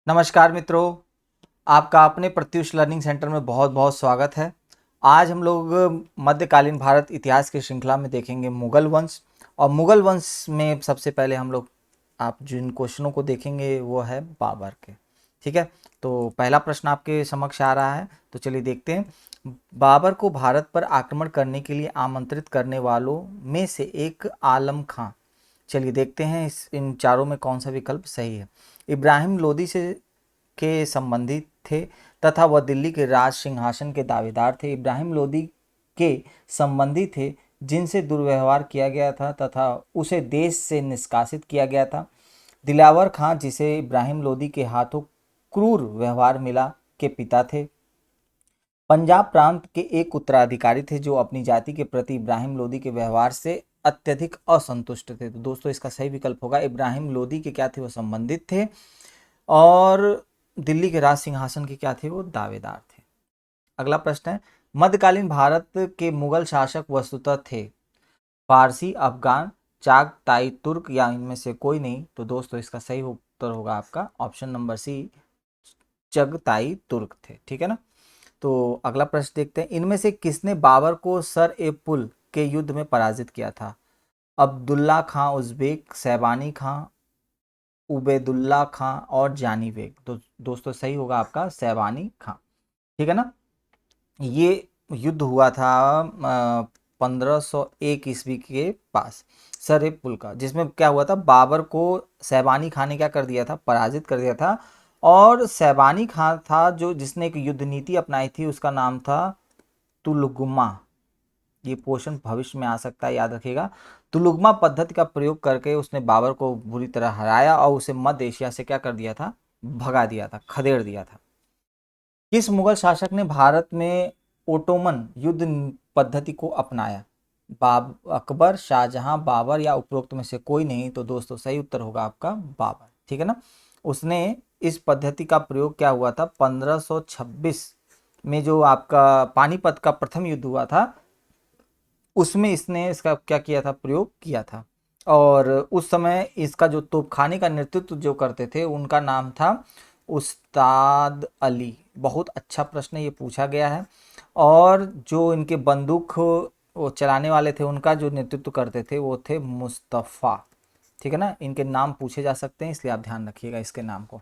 नमस्कार मित्रों, आपका अपने प्रत्युष लर्निंग सेंटर में बहुत बहुत स्वागत है। आज हम लोग मध्यकालीन भारत इतिहास की श्रृंखला में देखेंगे मुगल वंश। और मुगल वंश में सबसे पहले हम लोग आप जिन क्वेश्चनों को देखेंगे वो है बाबर के। ठीक है, तो पहला प्रश्न आपके समक्ष आ रहा है, तो चलिए देखते हैं। बाबर को भारत पर आक्रमण करने के लिए आमंत्रित करने वालों में से एक आलम खां। चलिए देखते हैं इन चारों में कौन सा विकल्प सही है। इब्राहिम लोदी से के संबंधित थे तथा वह दिल्ली के राज सिंहासन के दावेदार थे। इब्राहिम लोदी के संबंधी थे जिनसे दुर्व्यवहार किया गया था तथा उसे देश से निष्कासित किया गया था। दिलावर खां, जिसे इब्राहिम लोदी के हाथों क्रूर व्यवहार मिला, के पिता थे। पंजाब प्रांत के एक उत्तराधिकारी थे जो अपनी जाति के प्रति इब्राहिम लोदी के व्यवहार से अत्यधिक असंतुष्ट थे। तो दोस्तों इसका सही विकल्प होगा इब्राहिम लोदी के क्या थे, वो संबंधित थे और दिल्ली के राज सिंहासन के क्या थे, वो दावेदार थे। अगला प्रश्न है, मध्यकालीन भारत के मुगल शासक वस्तुतः थे फारसी, अफगान, चागताई तुर्क या इनमें से कोई नहीं। तो दोस्तों इसका सही उत्तर होगा आपका ऑप्शन नंबर सी, चगताई तुर्क थे। ठीक है ना। तो अगला प्रश्न देखते हैं, इनमें से किसने बाबर को सर ए पुल के युद्ध में पराजित किया था? अब्दुल्ला खां उज्बेक, सैबानी खां, उबैदुल्ला खां और जानी बेग। तो दोस्तों सही होगा आपका सैबानी खां। ठीक है ना। ये युद्ध हुआ था 1501 ईस्वी के पास सर ए पुल का, जिसमें क्या हुआ था, बाबर को सैबानी खां ने क्या कर दिया था, पराजित कर दिया था। और सैबानी खां था जो जिसने एक युद्ध नीति अपनाई थी, उसका नाम था तुलुगमा। ये क्वेश्चन भविष्य में आ सकता है, याद रखिएगा। तुलुगमा पद्धति का प्रयोग करके उसने बाबर को बुरी तरह हराया और उसे मध्य एशिया से क्या कर दिया था, भगा दिया था, खदेड़ दिया था। किस मुगल शासक ने भारत में ओटोमन युद्ध पद्धति को अपनाया? अकबर, शाहजहां, बाबर या उपरोक्त में से कोई नहीं। तो दोस्तों सही उत्तर होगा आपका बाबर। ठीक है ना। उसने इस पद्धति का प्रयोग क्या हुआ था, 1526 में जो आपका पानीपत का प्रथम युद्ध हुआ था, उसमें इसने इसका क्या किया था, प्रयोग किया था। और उस समय इसका जो तोपखाने का नेतृत्व जो करते थे उनका नाम था उस्ताद अली। बहुत अच्छा प्रश्न ये पूछा गया है। और जो इनके बंदूक वो चलाने वाले थे, उनका जो नेतृत्व करते थे वो थे मुस्तफ़ा। ठीक है ना। इनके नाम पूछे जा सकते हैं, इसलिए आप ध्यान रखिएगा इसके नाम को।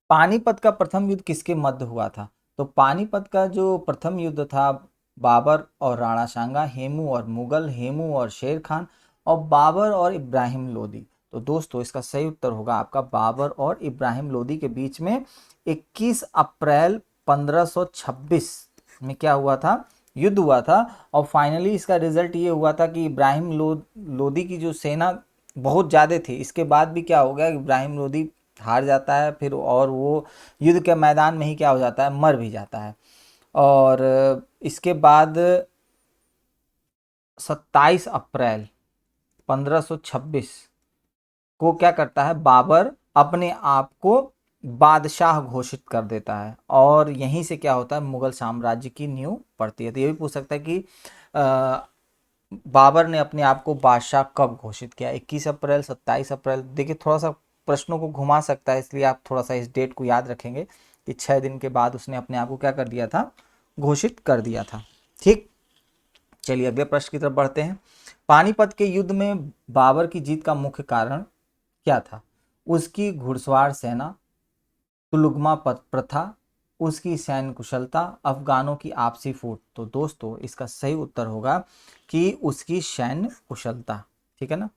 पानीपत का प्रथम युद्ध किसके मध्य हुआ था? तो पानीपत का जो प्रथम युद्ध था, बाबर और राणा सांगा, हेमू और मुगल, हेमू और शेर खान, और बाबर और इब्राहिम लोदी। तो दोस्तों इसका सही उत्तर होगा आपका बाबर और इब्राहिम लोदी के बीच में 21 अप्रैल 1526 में क्या हुआ था, युद्ध हुआ था। और फाइनली इसका रिजल्ट ये हुआ था कि इब्राहिम लोदी की जो सेना बहुत ज़्यादा थी, इसके बाद भी क्या हो गया, इब्राहिम लोदी हार जाता है फिर, और वो युद्ध के मैदान में ही क्या हो जाता है, मर भी जाता है। और इसके बाद 27 अप्रैल 1526 को क्या करता है, बाबर अपने आप को बादशाह घोषित कर देता है और यहीं से क्या होता है, मुगल साम्राज्य की नींव पड़ती है। तो ये भी पूछ सकता है कि बाबर ने अपने आप को बादशाह कब घोषित किया, 21 अप्रैल, 27 अप्रैल। देखिए थोड़ा सा प्रश्नों को घुमा सकता है, इसलिए आप थोड़ा सा इस डेट को याद रखेंगे कि 6 दिन के बाद उसने अपने आप को क्या कर दिया था, घोषित कर दिया था। ठीक, चलिए अगले प्रश्न की तरफ बढ़ते हैं। पानीपत के युद्ध में बाबर की जीत का मुख्य कारण क्या था? उसकी घुड़सवार सेना, तुलुगमा प्रथा, उसकी सैन्य कुशलता, अफगानों की आपसी फूट। तो दोस्तों इसका सही उत्तर होगा कि उसकी सैन्य कुशलता। ठीक है ना।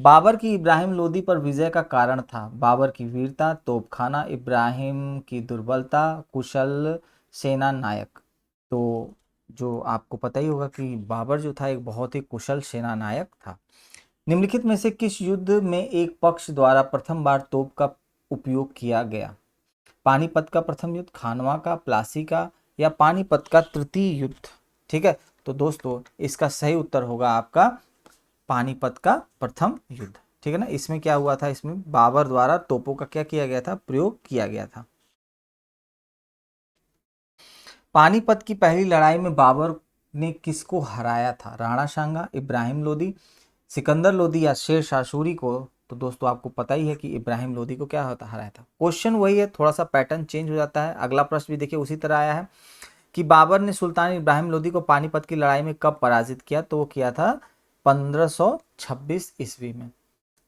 बाबर की इब्राहिम लोदी पर विजय का कारण था बाबर की वीरता, तोपखाना, इब्राहिम की दुर्बलता, कुशल सेना नायक। तो जो आपको पता ही होगा कि बाबर जो था एक बहुत ही कुशल सेना नायक था। निम्नलिखित में से किस युद्ध में एक पक्ष द्वारा प्रथम बार तोप का उपयोग किया गया? पानीपत का प्रथम युद्ध, खानवा का, प्लासी का, या पानीपत का तृतीय युद्ध? ठीक है। तो दोस्तों इसका सही उत्तर होगा आपका पानीपत का प्रथम युद्ध। ठीक है ना। इसमें क्या हुआ था, इसमें बाबर द्वारा तोपों का क्या किया गया था, प्रयोग किया गया था। पानीपत की पहली लड़ाई में बाबर ने किसको हराया था? राणा सांगा, इब्राहिम लोदी, सिकंदर लोदी या शेर शाह सूरी को? तो दोस्तों आपको पता ही है कि इब्राहिम लोदी को क्या होता हराया था। क्वेश्चन वही है, थोड़ा सा पैटर्न चेंज हो जाता है। अगला प्रश्न भी देखिए उसी तरह आया है कि बाबर ने सुल्तान इब्राहिम लोदी को पानीपत की लड़ाई में कब पराजित किया, तो वो किया था 1526 ईस्वी में।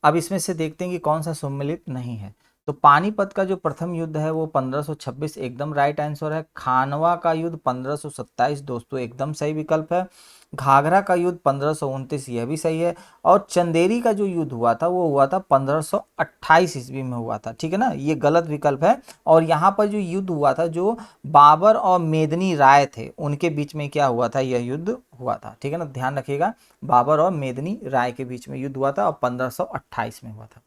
अब इसमें से देखते हैं कि कौन सा सम्मिलित नहीं है। तो पानीपत का जो प्रथम युद्ध है वो 1526 एकदम राइट आंसर है। खानवा का युद्ध 1527 दोस्तों एकदम सही विकल्प है। घाघरा का युद्ध 1529 यह भी सही है। और चंदेरी का जो युद्ध हुआ था वो हुआ था 1528 ईस्वी में हुआ था, ठीक है ना, ये गलत विकल्प है। और यहाँ पर जो युद्ध हुआ था, जो बाबर और मेदिनी राय थे उनके बीच में क्या हुआ था, यह युद्ध हुआ था, ठीक है ना, ध्यान रखिएगा। बाबर और मेदिनी राय के बीच में युद्ध हुआ था और 1528 में हुआ था।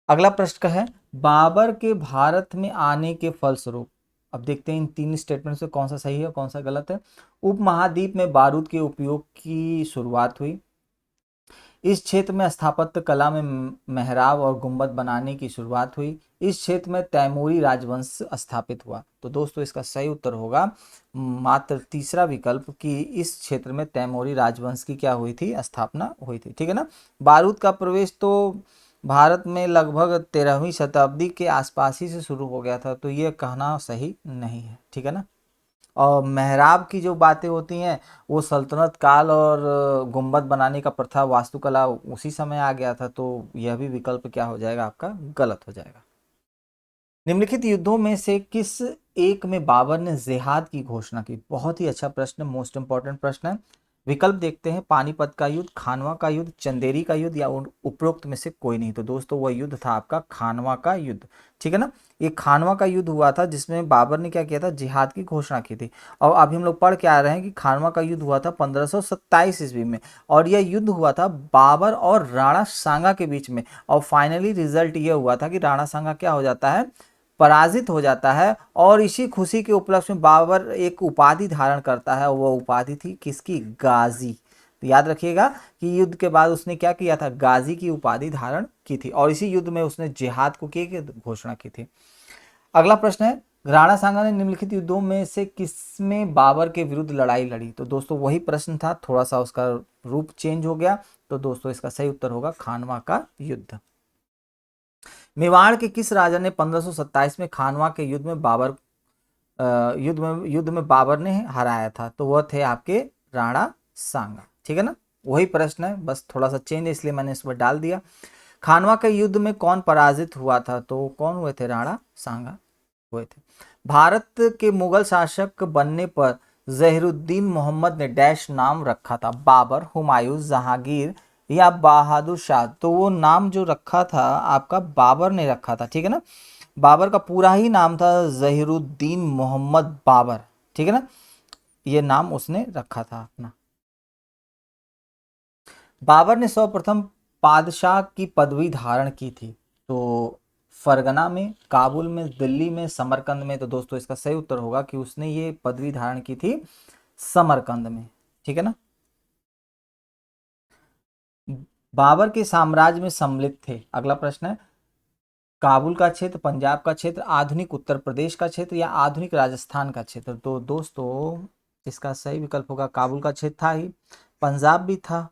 अगला प्रश्न का है बाबर के भारत में आने के फलस्वरूप, अब देखते हैं इन तीन स्टेटमेंट से कौन सा सही है कौन सा गलत है। उपमहाद्वीप में बारूद के उपयोग की शुरुआत हुई। इस क्षेत्र में स्थापत्य कला में मेहराब और गुंबद बनाने की शुरुआत हुई। इस क्षेत्र में तैमूरी राजवंश स्थापित हुआ। तो दोस्तों इसका सही उत्तर होगा मात्र तीसरा विकल्प कि इस क्षेत्र में तैमूरी राजवंश की क्या हुई थी, स्थापना हुई थी, ठीक है ना। बारूद का प्रवेश तो भारत में लगभग 13वीं शताब्दी के आसपास ही से शुरू हो गया था, तो ये कहना सही नहीं है, ठीक है ना। और मेहराब की जो बातें होती हैं वो सल्तनत काल और गुंबद बनाने का प्रथा वास्तुकला उसी समय आ गया था, तो यह भी विकल्प क्या हो जाएगा आपका, गलत हो जाएगा। निम्नलिखित युद्धों में से किस एक में बाबर ने जिहाद की घोषणा की, बहुत ही अच्छा प्रश्न, मोस्ट इंपॉर्टेंट प्रश्न है। विकल्प देखते हैं, पानीपत का युद्ध, खानवा का युद्ध, चंदेरी का युद्ध या उपरोक्त में से कोई नहीं। तो दोस्तों वह युद्ध था आपका खानवा का युद्ध, ठीक है ना। ये खानवा का युद्ध हुआ था जिसमें बाबर ने क्या किया था, जिहाद की घोषणा की थी। और अभी हम लोग पढ़ के आ रहे हैं कि खानवा का युद्ध हुआ था 1527 ईस्वी में, और यह युद्ध हुआ था बाबर और राणा सांगा के बीच में। और फाइनली रिजल्ट ये हुआ था कि राणा सांगा क्या हो जाता है, पराजित हो जाता है। और इसी खुशी के उपलक्ष्य में बाबर एक उपाधि धारण करता है, वो उपाधि थी किसकी, गाजी। तो याद रखिएगा कि युद्ध के बाद उसने क्या किया था, गाजी की उपाधि धारण की थी, और इसी युद्ध में उसने जिहाद को की घोषणा की थी। अगला प्रश्न है, राणा सांगा ने निम्नलिखित युद्धों में से किसमें बाबर के विरुद्ध लड़ाई लड़ी। तो दोस्तों वही प्रश्न था, थोड़ा सा उसका रूप चेंज हो गया। तो दोस्तों इसका सही उत्तर होगा खानवा का युद्ध। मेवाड़ के किस राजा ने 1527 में खानवा के युद्ध में बाबर ने हराया था। तो वह थे आपके राणा सांगा, ठीक है ना। वही प्रश्न है, बस थोड़ा सा चेंज है इसलिए मैंने इस पर डाल दिया। खानवा के युद्ध में कौन पराजित हुआ था, तो कौन हुए थे, राणा सांगा हुए थे। भारत के मुगल शासक बनने पर जहीरुद्दीन मोहम्मद ने डैश नाम रखा था, बाबर, हुमायूं, जहांगीर या बहादुर शाह। तो वो नाम जो रखा था आपका बाबर ने रखा था, ठीक है ना। बाबर का पूरा ही नाम था जहीरुद्दीन मोहम्मद बाबर, ठीक है ना, ये नाम उसने रखा था अपना। बाबर ने सर्वप्रथम पादशाह की पदवी धारण की थी, तो फरगना में, काबुल में, दिल्ली में, समरकंद में। तो दोस्तों इसका सही उत्तर होगा कि उसने ये पदवी धारण की थी समरकंद में, ठीक है ना। बाबर के साम्राज्य में सम्मिलित थे। अगला प्रश्न है, काबुल का क्षेत्र, पंजाब का क्षेत्र, आधुनिक उत्तर प्रदेश का क्षेत्र या आधुनिक राजस्थान का क्षेत्र। तो दोस्तों इसका सही विकल्प होगा काबुल का क्षेत्र था ही, पंजाब भी था,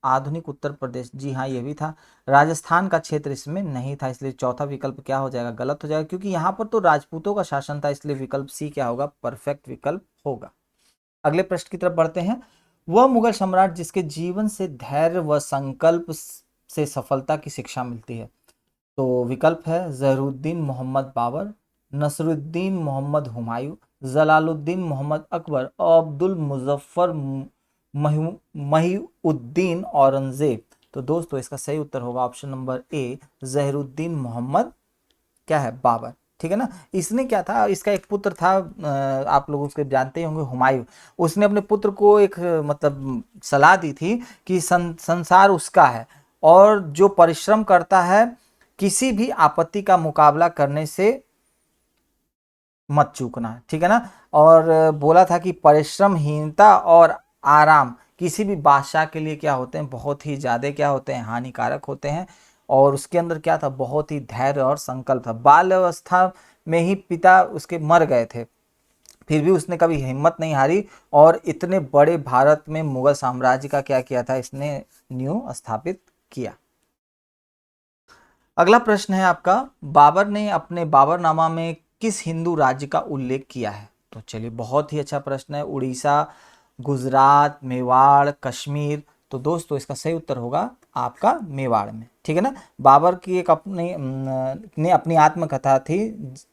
आधुनिक उत्तर प्रदेश, जी हाँ ये भी था, राजस्थान का क्षेत्र इसमें नहीं था, इसलिए चौथा विकल्प क्या हो जाएगा, गलत हो जाएगा, क्योंकि यहाँ पर तो राजपूतों का शासन था, इसलिए विकल्प सी क्या होगा, परफेक्ट विकल्प होगा। अगले प्रश्न की तरफ बढ़ते हैं। वह मुगल सम्राट जिसके जीवन से धैर्य व संकल्प से सफलता की शिक्षा मिलती है। तो विकल्प है जहरूद्दीन मोहम्मद बाबर, नसरुद्दीन मोहम्मद हुमायूं, जलालुद्दीन मोहम्मद अकबर और अब्दुल मुजफ्फर महीउद्दीन औरंगजेब। तो दोस्तों इसका सही उत्तर होगा ऑप्शन नंबर ए, जहरूद्दीन मोहम्मद क्या है, बाबर, ठीक है ना। इसने क्या था, इसका एक पुत्र था, आप लोग उसके जानते ही होंगे, हुमायूं। उसने अपने पुत्र को एक मतलब सलाह दी थी कि संसार उसका है, और जो परिश्रम करता है किसी भी आपत्ति का मुकाबला करने से मत चूकना, ठीक है ना। और बोला था कि परिश्रमहीनता और आराम किसी भी बादशाह के लिए क्या होते हैं, बहुत ही ज़्यादा क्या होते हैं, हानिकारक होते हैं। और उसके अंदर क्या था, बहुत ही धैर्य और संकल्प था। बाल अवस्था में ही पिता उसके मर गए थे, फिर भी उसने कभी हिम्मत नहीं हारी, और इतने बड़े भारत में मुगल साम्राज्य का क्या किया था, इसने न्यू स्थापित किया। अगला प्रश्न है आपका, बाबर ने अपने बाबरनामा में किस हिंदू राज्य का उल्लेख किया है? तो चलिए, बहुत ही अच्छा प्रश्न है। उड़ीसा, गुजरात, मेवाड़, कश्मीर। तो दोस्तों इसका सही उत्तर होगा आपका मेवाड़ में, ठीक है ना। बाबर की एक ने अपनी आत्मकथा थी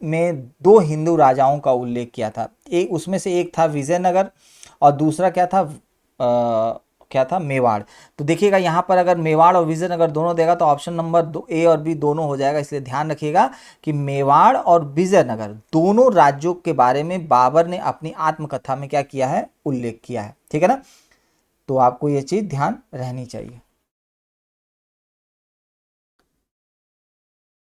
में दो हिंदू राजाओं का उल्लेख किया था। एक उसमें से एक था विजयनगर और दूसरा क्या था, क्या था, मेवाड़। तो देखिएगा यहाँ पर अगर मेवाड़ और विजयनगर दोनों देगा तो ऑप्शन नंबर दो ए और बी दोनों हो जाएगा, इसलिए ध्यान रखिएगा कि मेवाड़ और विजयनगर दोनों राज्यों के बारे में बाबर ने अपनी आत्मकथा में क्या किया है, उल्लेख किया है, ठीक है ना। तो आपको ये चीज ध्यान रहनी चाहिए।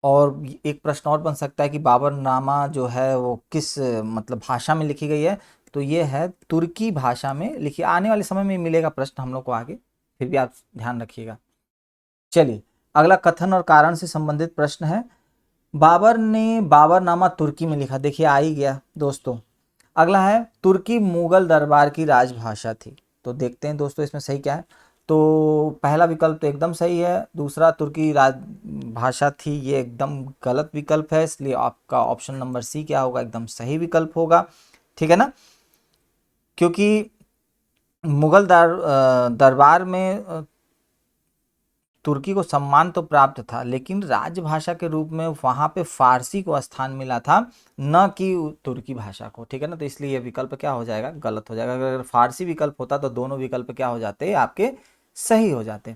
और एक प्रश्न और बन सकता है कि बाबरनामा जो है वो किस मतलब भाषा में लिखी गई है? तो ये है तुर्की भाषा में लिखी। आने वाले समय में मिलेगा प्रश्न हम लोग को आगे, फिर भी आप ध्यान रखिएगा। चलिए, अगला कथन और कारण से संबंधित प्रश्न है। बाबर ने बाबरनामा तुर्की में लिखा, देखिए आ ही गया दोस्तों। अगला है, तुर्की मुगल दरबार की राजभाषा थी। तो देखते हैं दोस्तों इसमें सही क्या है। तो पहला विकल्प तो एकदम सही है, दूसरा तुर्की राज भाषा थी ये एकदम गलत विकल्प है, इसलिए आपका ऑप्शन नंबर सी क्या होगा, एकदम सही विकल्प होगा, ठीक है ना। क्योंकि मुगल दरबार में तुर्की को सम्मान तो प्राप्त था, लेकिन राजभाषा के रूप में वहां पे फारसी को स्थान मिला था, न कि तुर्की भाषा को, ठीक है ना। तो इसलिए ये विकल्प क्या हो जाएगा, गलत हो जाएगा। अगर फारसी विकल्प होता तो दोनों विकल्प क्या हो जाते, आपके सही हो जाते।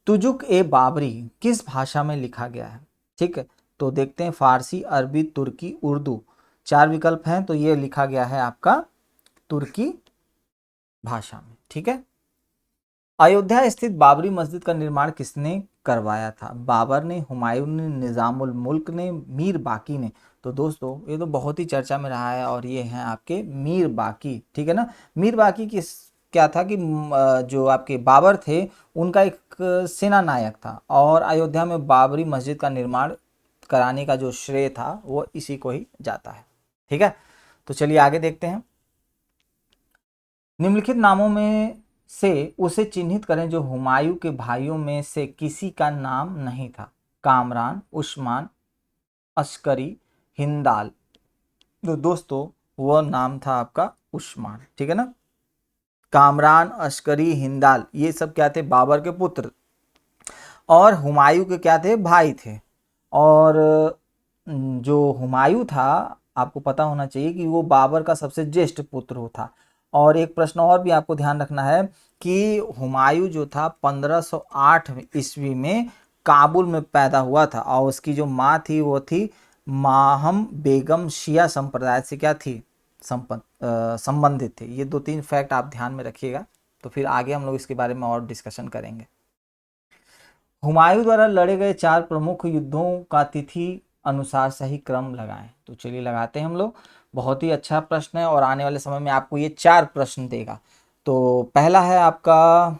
तुजुक ए बाबरी किस भाषा में लिखा गया है? ठीक है, तो देखते हैं, फारसी, अरबी, तुर्की, उर्दू, चार विकल्प हैं। तो ये लिखा गया है आपका तुर्की भाषा में, ठीक है। अयोध्या स्थित बाबरी मस्जिद का निर्माण किसने करवाया था? बाबर ने, हुमायूं ने, निजामुल मुल्क ने, मीर बाकी ने? तो दोस्तों ये तो बहुत ही चर्चा में रहा है और ये हैं आपके मीर बाकी, ठीक है ना। मीर बाकी किस क्या था कि जो आपके बाबर थे उनका एक सेना नायक था, और अयोध्या में बाबरी मस्जिद का निर्माण कराने का जो श्रेय था वो इसी को ही जाता है, ठीक है। तो चलिए आगे देखते हैं। निम्नलिखित नामों में से उसे चिन्हित करें जो हुमायूं के भाइयों में से किसी का नाम नहीं था। कामरान, उस्मान, अस्करी, हिंदाल। तो दोस्तों वो नाम था आपका उस्मान, ठीक है ना। कामरान, अस्करी, हिंदाल ये सब क्या थे, बाबर के पुत्र और हुमायूं के क्या थे, भाई थे। और जो हुमायूं था, आपको पता होना चाहिए कि वो बाबर का सबसे ज्येष्ठ पुत्र था। और एक प्रश्न और भी आपको ध्यान रखना है कि हुमायूं जो था 1508 ईस्वी में काबुल में पैदा हुआ था, और उसकी जो माँ थी वो थी माहम बेगम, शिया संप्रदाय से क्या थी, संबंधित थे। ये दो तीन फैक्ट आप ध्यान में रखिएगा, तो फिर आगे हम लोग इसके बारे में और डिस्कशन करेंगे। हुमायूं द्वारा लड़े गए चार प्रमुख युद्धों का तिथि अनुसार सही क्रम लगाएं। तो चलिए लगाते हैं हम लोग। बहुत ही अच्छा प्रश्न है और आने वाले समय में आपको ये चार प्रश्न देगा। तो पहला है आपका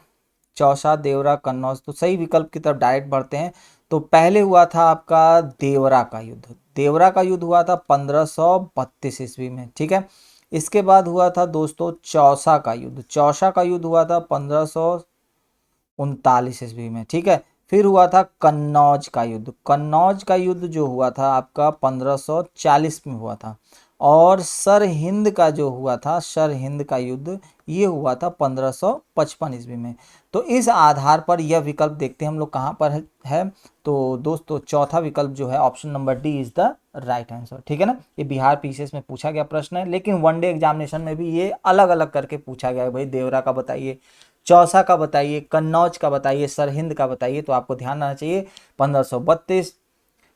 चौसा, देवरा, कन्नौज। तो सही विकल्प की तरफ डायरेक्ट बढ़ते हैं। तो पहले हुआ था आपका देवरा का युद्ध। देवरा का युद्ध हुआ था 1532 ईस्वी में, ठीक है। इसके बाद हुआ था दोस्तों चौसा का युद्ध। चौसा का युद्ध हुआ था 1539 ईस्वी में, ठीक है। फिर हुआ था कन्नौज का युद्ध। कन्नौज का युद्ध जो हुआ था आपका 1540 में हुआ था। और सरहिंद का जो हुआ था, सरहिंद का युद्ध ये हुआ था 1555 ईस्वी में। तो इस आधार पर यह विकल्प देखते हैं हम लोग कहाँ पर है। तो दोस्तों चौथा विकल्प जो है option number D is the right answer, ठीक है ना। ये बिहार पीसीएस में पूछा गया प्रश्न है, लेकिन वनडे एग्जामिनेशन में भी ये अलग अलग करके पूछा गया है। भाई देवरा का बताइए, चौसा का बताइए, कन्नौज का बताइए, सरहिंद का बताइए। तो आपको ध्यान रहना चाहिए 1532,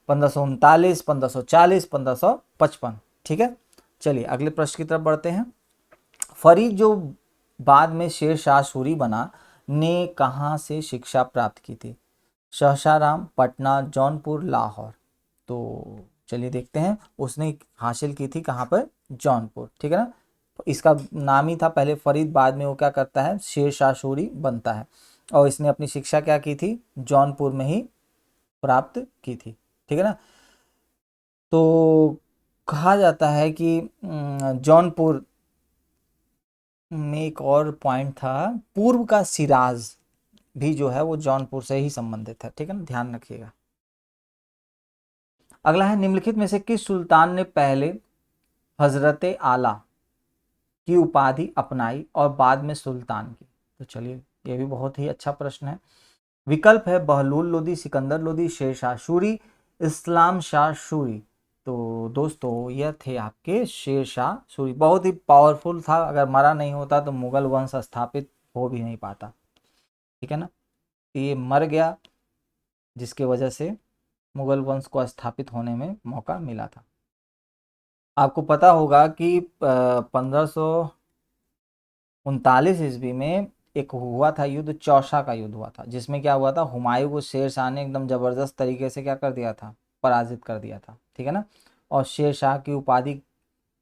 1539, 1540, 1555, ठीक है। चलिए अगले प्रश्न की तरफ बढ़ते हैं। फरीद जो बाद में शेर शाह सूरी बना ने कहाँ से शिक्षा प्राप्त की थी? सहसाराम, पटना, जौनपुर, लाहौर। तो चलिए देखते हैं, उसने हासिल की थी कहाँ पर, जौनपुर, ठीक है ना। इसका नाम ही था पहले फरीद, बाद में वो क्या करता है, शेर शाह सूरी बनता है। और इसने अपनी शिक्षा क्या की थी, जौनपुर में ही प्राप्त की थी, ठीक है ना। तो कहा जाता है कि जौनपुर में एक और पॉइंट था, पूर्व का सिराज भी जो है वो जौनपुर से ही संबंधित है, ठीक है ना, ध्यान रखिएगा। अगला है, निम्नलिखित में से किस सुल्तान ने पहले हजरत आला की उपाधि अपनाई और बाद में सुल्तान की? तो चलिए, ये भी बहुत ही अच्छा प्रश्न है। विकल्प है बहलूल लोदी, सिकंदर लोदी, शेरशाह सूरी, इस्लाम शाह सूरी। तो दोस्तों ये थे आपके शेरशाह सूरी। बहुत ही पावरफुल था, अगर मरा नहीं होता तो मुगल वंश स्थापित हो भी नहीं पाता, ठीक है ना। ये मर गया, जिसके वजह से मुगल वंश को स्थापित होने में मौका मिला था। आपको पता होगा कि 1539 ईस्वी में एक हुआ था युद्ध, चौसा का युद्ध हुआ था, जिसमें क्या हुआ था, हुमायूं को शेर शाह ने एकदम जबरदस्त तरीके से क्या कर दिया था, पराजित कर दिया था, ठीक है ना। और शेर शाह की उपाधि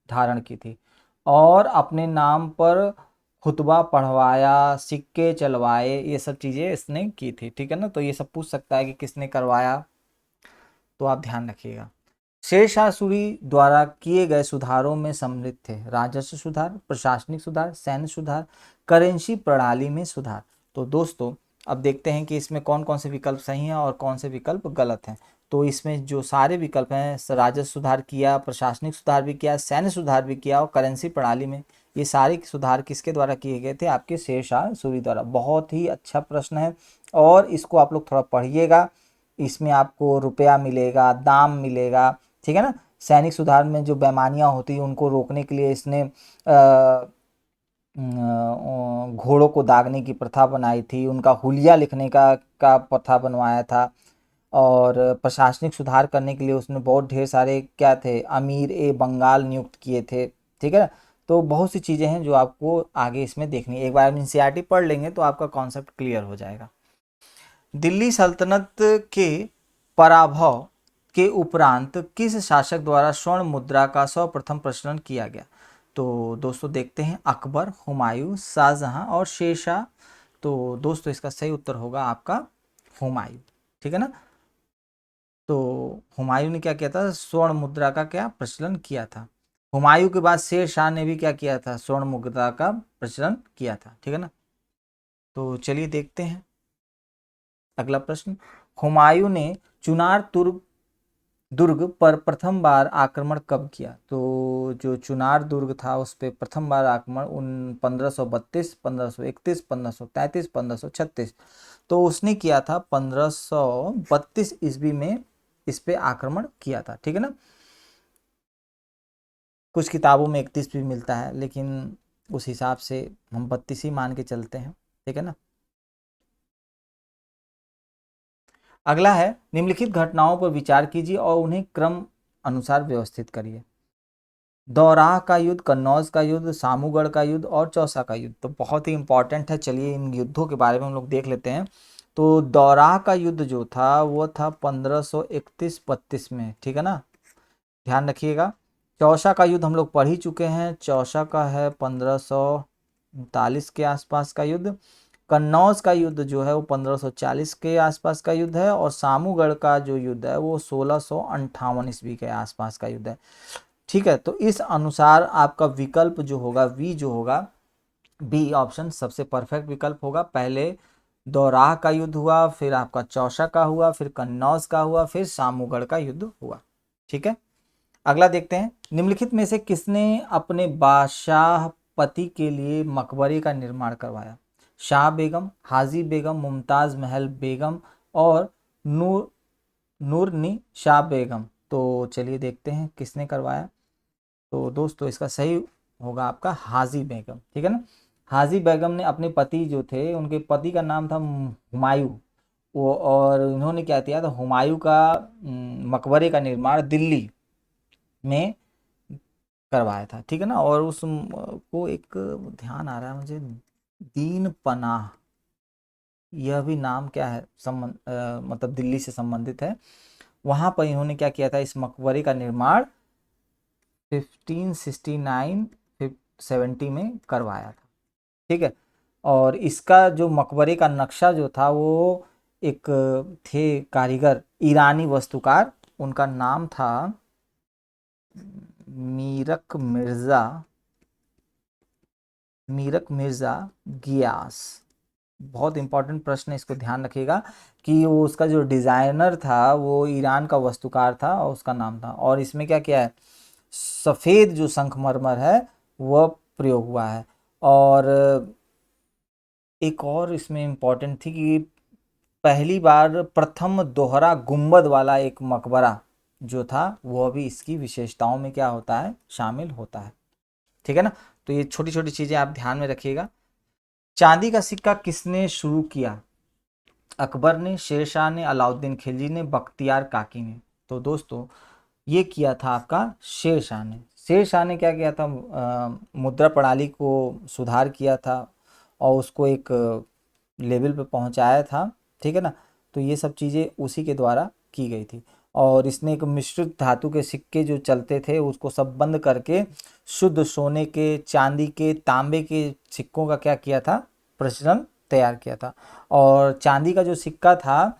धारण की थी, और अपने नाम पर खुतबा पढ़वाया, सिक्के चलवाए, ये सब चीज़ें इसने की थी, ठीक है ना। तो ये सब पूछ सकता है कि किसने करवाया, तो आप ध्यान रखिएगा। शेरशाह सूरी द्वारा किए गए सुधारों में सम्मिलित थे राजस्व सुधार, प्रशासनिक सुधार, सैन्य सुधार, करेंसी प्रणाली में सुधार। तो दोस्तों अब देखते हैं कि इसमें कौन कौन से विकल्प सही हैं और कौन से विकल्प गलत हैं। तो इसमें जो सारे विकल्प हैं, राजस्व सुधार किया, प्रशासनिक सुधार भी किया, सैन्य सुधार भी किया और करेंसी प्रणाली में, ये सारे सुधार किसके द्वारा किए गए थे, आपके शेरशाह सूरी द्वारा। बहुत ही अच्छा प्रश्न है, और इसको आप लोग थोड़ा पढ़िएगा। इसमें आपको रुपया मिलेगा, दाम मिलेगा, ठीक है ना। सैनिक सुधार में जो बेईमानियां होती हैं उनको रोकने के लिए इसने घोड़ों को दागने की प्रथा बनाई थी, उनका हुलिया लिखने का प्रथा बनवाया था, और प्रशासनिक सुधार करने के लिए उसने बहुत ढेर सारे क्या थे, अमीर ए बंगाल नियुक्त किए थे, ठीक है ना। तो बहुत सी चीज़ें हैं जो आपको आगे इसमें देखनी है। एक बार एनसीईआरटी पढ़ लेंगे तो आपका कॉन्सेप्ट क्लियर हो जाएगा। दिल्ली सल्तनत के पराभव के उपरांत किस शासक द्वारा स्वर्ण मुद्रा का सर्वप्रथम प्रचलन किया गया? तो दोस्तों देखते हैं, अकबर, हुमायूं, शाहजहां और शेरशाह। तो दोस्तों इसका सही उत्तर होगा आपका हुमायूं, ठीक है ना। तो हुमायूं ने क्या किया था, स्वर्ण मुद्रा का क्या प्रचलन किया था। हुमायूं के बाद शेर शाह ने भी क्या किया था, स्वर्ण मुद्रा का प्रचलन किया था, ठीक है ना। तो चलिए देखते हैं अगला प्रश्न। हुमायूं ने चुनार दुर्ग पर प्रथम बार आक्रमण कब किया? तो जो चुनार दुर्ग था उस पर प्रथम बार आक्रमण 1532, 1531, 1533, 1536, तो उसने किया था 1532 ईस्वी में इस पे आक्रमण किया था, ठीक है ना। कुछ किताबों में 31 भी मिलता है, लेकिन उस हिसाब से हम 32 ही मान के चलते हैं, ठीक है ना। अगला है, निम्नलिखित घटनाओं पर विचार कीजिए और उन्हें क्रम अनुसार व्यवस्थित करिए। दौराह का युद्ध, कन्नौज का युद्ध, सामूगढ़ का युद्ध और चौसा का युद्ध। तो बहुत ही इंपॉर्टेंट है, चलिए इन युद्धों के बारे में हम लोग देख लेते हैं। तो दौराह का युद्ध जो था वो था 1531-32 में, ठीक है ना, ध्यान रखिएगा। चौसा का युद्ध हम लोग पढ़ ही चुके हैं, चौसा का है 1539 के आसपास का युद्ध। कन्नौज का युद्ध जो है वो 1540 के आसपास का युद्ध है, और सामूगढ़ का जो युद्ध है वो 1658 ईस्वी के आसपास का युद्ध है, ठीक है। तो इस अनुसार आपका विकल्प जो होगा, वी जो होगा, बी ऑप्शन सबसे परफेक्ट विकल्प होगा। पहले दौराह का युद्ध हुआ, फिर आपका चौसा का हुआ, फिर कन्नौज का हुआ, फिर सामूगढ़ का युद्ध हुआ, ठीक है। अगला देखते हैं, निम्नलिखित में से किसने अपने बादशाह पति के लिए मकबरे का निर्माण करवाया? शाह बेगम, हाजी बेगम, मुमताज महल बेगम और नूर नूरनी शाह बेगम। तो चलिए देखते हैं किसने करवाया। तो दोस्तों इसका सही होगा आपका हाजी बेगम, ठीक है ना। हाजी बेगम ने अपने पति जो थे, उनके पति का नाम था हुमायूं, वो, और इन्होंने क्या किया था, हुमायूं का मकबरे का निर्माण दिल्ली में करवाया था, ठीक है ना। और उस को एक ध्यान आ रहा है मुझे, दीन पनाह, यह भी नाम क्या है, मतलब दिल्ली से संबंधित है। वहां पर इन्होंने क्या किया था, इस मकबरे का निर्माण 1569 70 में करवाया था, ठीक है। और इसका जो मकबरे का नक्शा जो था वो एक थे कारीगर, ईरानी वास्तुकार, उनका नाम था मीरक मिर्जा गियास, बहुत इंपॉर्टेंट प्रश्न है, इसको ध्यान रखिएगा कि वो उसका जो डिज़ाइनर था वो ईरान का वास्तुकार था और उसका नाम था। और इसमें क्या किया है, सफ़ेद जो संगमरमर है वह प्रयोग हुआ है। और एक और इसमें इम्पॉर्टेंट थी कि पहली बार प्रथम दोहरा गुंबद वाला एक मकबरा जो था वह भी इसकी विशेषताओं में क्या होता है, शामिल होता है। ठीक है ना। तो ये छोटी छोटी चीज़ें आप ध्यान में रखिएगा। चांदी का सिक्का किसने शुरू किया? अकबर ने, शेरशाह ने, अलाउद्दीन खिलजी ने, बख्तियार काकी ने। तो दोस्तों ये किया था आपका शेरशाह ने। शेरशाह ने क्या किया था, मुद्रा प्रणाली को सुधार किया था और उसको एक लेवल पे पहुंचाया था। ठीक है ना। तो ये सब चीज़ें उसी के द्वारा की गई थी। और इसने एक मिश्रित धातु के सिक्के जो चलते थे उसको सब बंद करके शुद्ध सोने के, चांदी के, तांबे के सिक्कों का क्या किया था, प्रचलन तैयार किया था। और चांदी का जो सिक्का था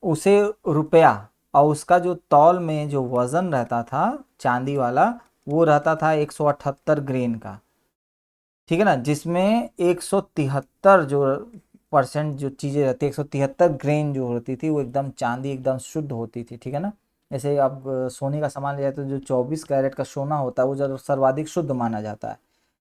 उसे रुपया, और उसका जो तौल में जो वजन रहता था चांदी वाला वो रहता था 178 ग्रेन का। ठीक है ना। जिसमें 173 जो परसेंट जो चीज़ें रहती है, 173 ग्रेन जो होती थी वो एकदम चांदी एकदम शुद्ध होती थी। ठीक है ना। जैसे अब सोने का सामान ले जाते तो जो 24 कैरेट का सोना होता है वो जो सर्वाधिक शुद्ध माना जाता है।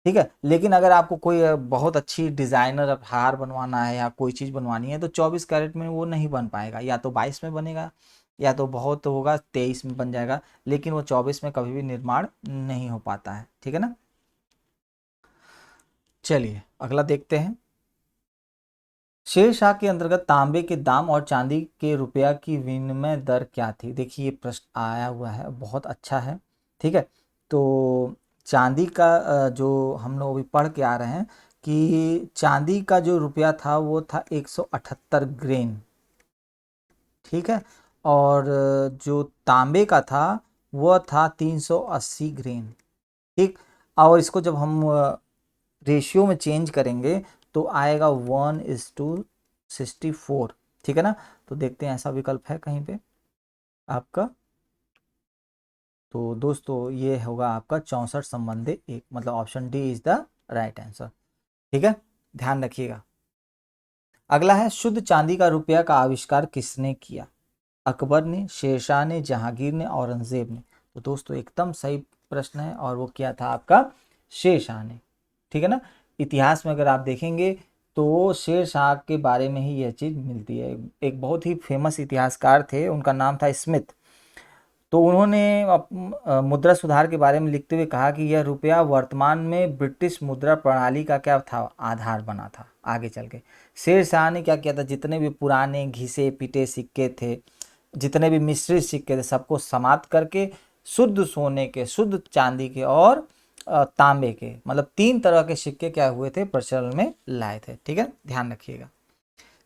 ठीक है। लेकिन अगर आपको कोई बहुत अच्छी डिज़ाइनर हार बनवाना है या कोई चीज़ बनवानी है तो 24 कैरेट में वो नहीं बन पाएगा, या तो 22 में बनेगा या तो बहुत होगा 23 में बन जाएगा, लेकिन वो 24 में कभी भी निर्माण नहीं हो पाता है। ठीक है ना। चलिए अगला देखते हैं। शेर शाह के अंतर्गत तांबे के दाम और चांदी के रुपया की विनिमय दर क्या थी? देखिए ये प्रश्न आया हुआ है, बहुत अच्छा है। ठीक है। तो चांदी का जो हम लोग अभी पढ़ के आ रहे हैं कि चांदी का जो रुपया था वो था 178 ग्रेन। ठीक है। और जो तांबे का था वह था 380 ग्रेन। ठीक। और इसको जब हम रेशियो में चेंज करेंगे तो आएगा 1:64। ठीक है ना। तो देखते हैं ऐसा विकल्प है कहीं पे आपका। तो दोस्तों ये होगा आपका 64:1, मतलब option D is the right answer. ठीक है। ध्यान रखिएगा। अगला है, शुद्ध चांदी का रुपया का आविष्कार किसने किया? अकबर ने, शेरशाह ने, जहांगीर ने, औरंगजेब ने। तो दोस्तों एकदम सही प्रश्न है और वो क्या था आपका, शेरशाह ने। ठीक है ना। इतिहास में अगर आप देखेंगे तो शेरशाह के बारे में ही यह चीज़ मिलती है। एक बहुत ही फेमस इतिहासकार थे, उनका नाम था स्मिथ। तो उन्होंने मुद्रा सुधार के बारे में लिखते हुए कहा कि यह रुपया वर्तमान में ब्रिटिश मुद्रा प्रणाली का क्या था, आधार बना था आगे चल के। शेर शाह ने क्या किया था, जितने भी पुराने घिसे पिटे सिक्के थे, जितने भी मिश्रित सिक्के थे, सबको समाप्त करके शुद्ध सोने के, शुद्ध चांदी के और तांबे के, मतलब 3 तरह के सिक्के क्या हुए थे, प्रचलन में लाए थे। ठीक है। ध्यान रखिएगा।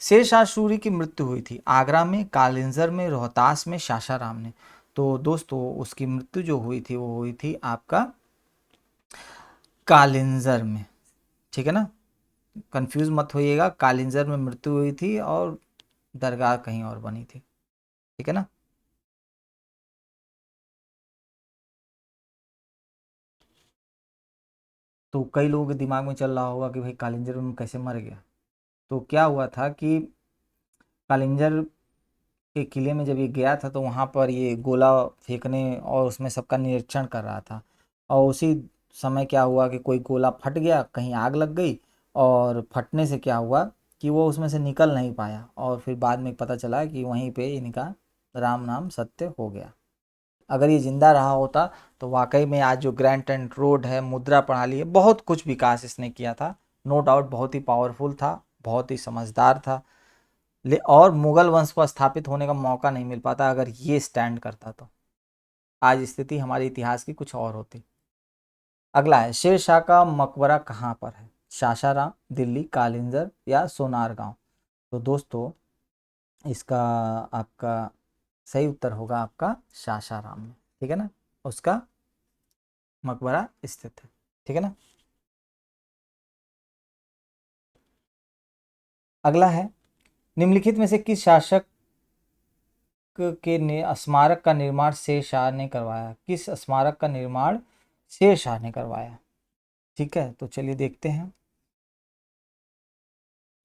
शेर शाह सूरी की मृत्यु हुई थी आगरा में, कालिंजर में, रोहतास में, सासाराम में। तो दोस्तों उसकी मृत्यु जो हुई थी वो हुई थी आपका कालिंजर में। ठीक है ना। कंफ्यूज मत होइएगा, कालिंजर में मृत्यु हुई थी और दरगाह कहीं और बनी थी। ठीक है ना। तो कई लोगों के दिमाग में चल रहा होगा कि भाई कालिंजर में कैसे मर गया। तो क्या हुआ था कि कालिंजर के किले में जब ये गया था तो वहाँ पर ये गोला फेंकने और उसमें सबका निरीक्षण कर रहा था। और उसी समय क्या हुआ कि कोई गोला फट गया, कहीं आग लग गई, और फटने से क्या हुआ कि वो उसमें से निकल नहीं पाया, और फिर बाद में पता चला कि वहीं पे इनका राम नाम सत्य हो गया। अगर ये जिंदा रहा होता तो वाकई में आज जो ग्रैंड ट्रंक रोड है, मुद्रा प्रणाली है, बहुत कुछ विकास इसने किया था। नो डाउट बहुत ही पावरफुल था, बहुत ही समझदार था। ले और मुगल वंश को स्थापित होने का मौका नहीं मिल पाता अगर ये स्टैंड करता तो आज स्थिति हमारे इतिहास की कुछ और होती। अगला है, शेर शाह का मकबरा कहाँ पर है? सासाराम, दिल्ली, कालिंजर या सोनारगांव। तो दोस्तों इसका आपका सही उत्तर होगा आपका सासाराम में। ठीक है ना। उसका मकबरा स्थित है। ठीक है ना। अगला है, निम्नलिखित में से किस शासक के स्मारक का निर्माण शेर शाह ने करवाया? किस स्मारक का निर्माण शेर शाह ने करवाया? ठीक है। तो चलिए देखते हैं।